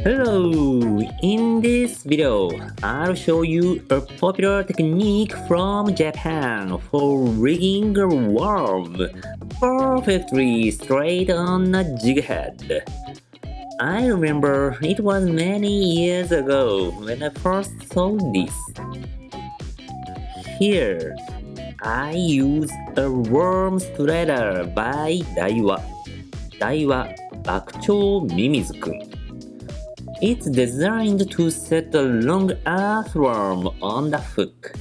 Hello! In this video, I'll show you a popular technique from Japan for rigging a worm perfectly straight on a jig head. I remember it was many years ago when I first saw this. Here, I use a worm threader by Daiwa. Daiwa Bakuchou Mimizu-kun. It's designed to set a long earthworm on the hook.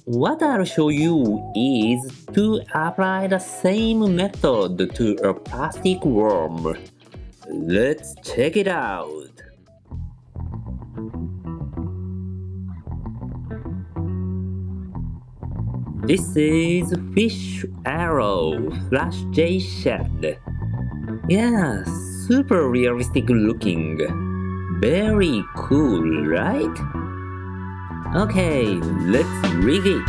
What I'll show you is to apply the same method to a plastic worm. Let's check it out. This is Fish Arrow Flash J Shed. Yeah, super realistic looking. Very cool, right? Okay, let's rig it.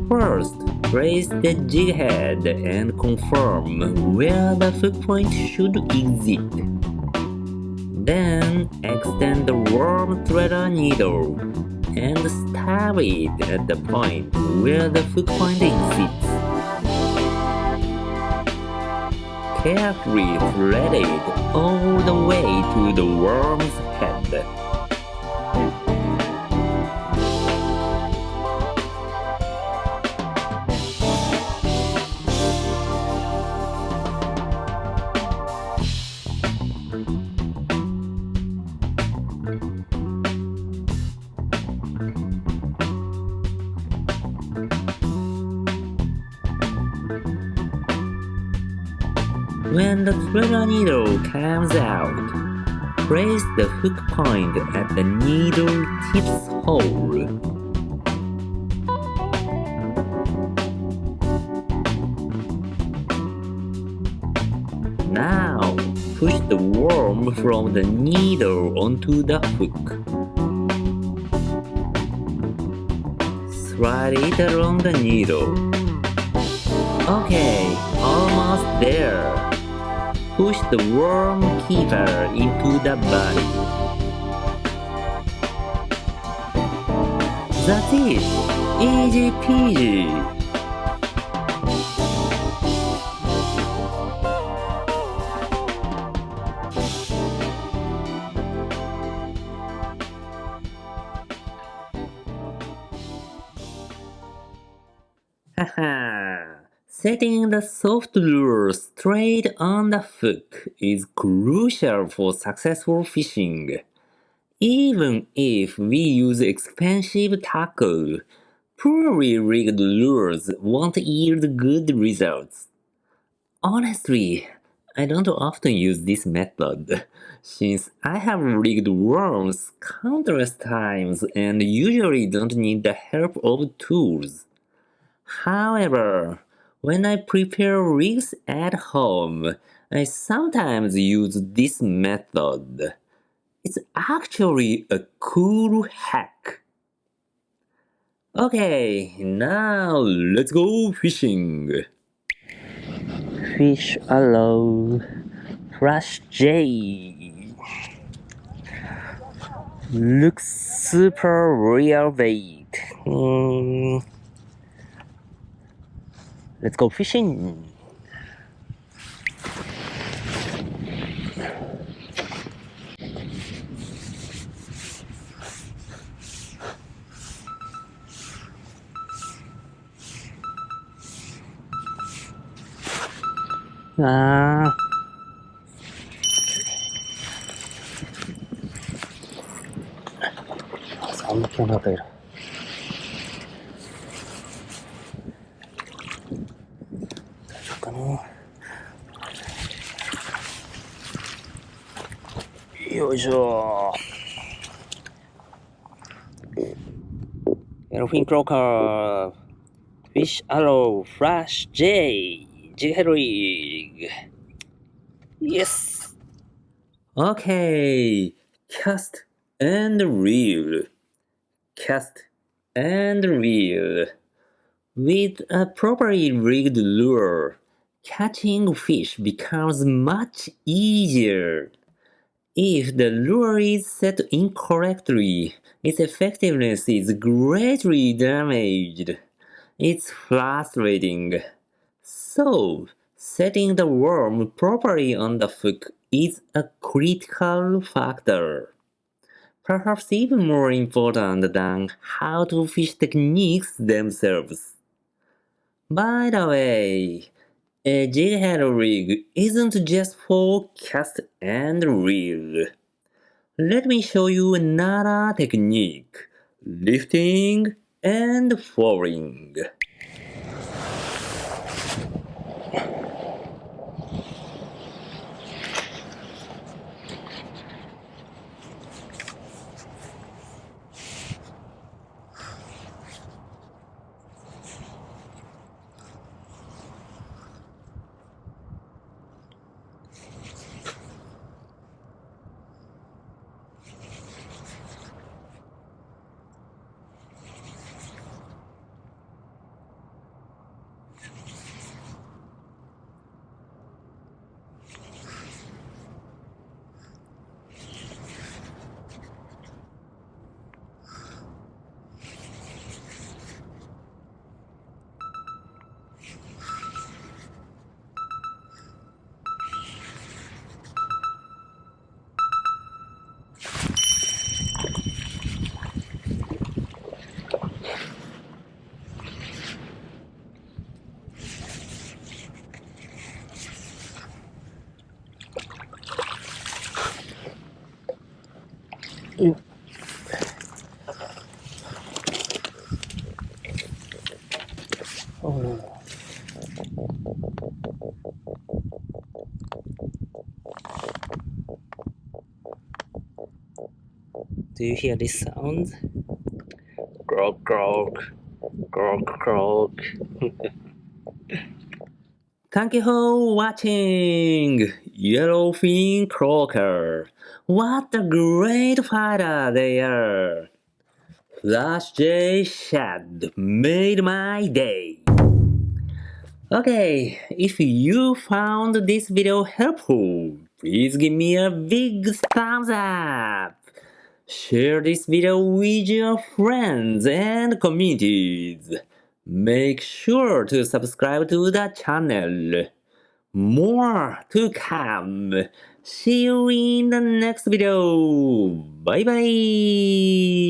First, place the jig head and confirm where the hook point should exit. Then, extend the worm threader needle and stab it at the point where the hook point exits. Carefully thread it all the way to the worm's head. When the threader needle comes out, place the hook point at the needle tip's hole. Now, push the worm from the needle onto the hook. Slide it along the needle. Okay, almost there. Push the worm keeper into the body. That's it! Easy peasy! Haha! Setting the soft lure straight on the hook is crucial for successful fishing. Even if we use expensive tackle, poorly rigged lures won't yield good results. Honestly, I don't often use this method, since I have rigged worms countless times and usually don't need the help of tools. However, when I prepare rigs at home, I sometimes use this method. It's actually a cool hack. Okay, now let's go fishing. Fish Arrow Flash J. Looks super real bait. Let's go fishing. something. Yoいしょ。Yellowfin croaker. Fish Arrow, Flash J, Jig Rig. Yes! Okay, cast and reel. Cast and reel. With a properly rigged lure, catching fish becomes much easier. If the lure is set incorrectly, its effectiveness is greatly damaged. It's frustrating. So, setting the worm properly on the hook is a critical factor. Perhaps even more important than how to fish techniques themselves. By the way, a jig head rig isn't just for cast and reel. Let me show you another technique: lifting and falling. Do you hear this sound? Croak, croak, croak, croak. Thank you for watching, Yellowfin Croaker. What a great fighter they are! Flash J Shad made my day. Okay, if you found this video helpful, please give me a big thumbs up. Share this video with your friends and communities. Make sure to subscribe to the channel. More to come. See you in the next video. Bye bye.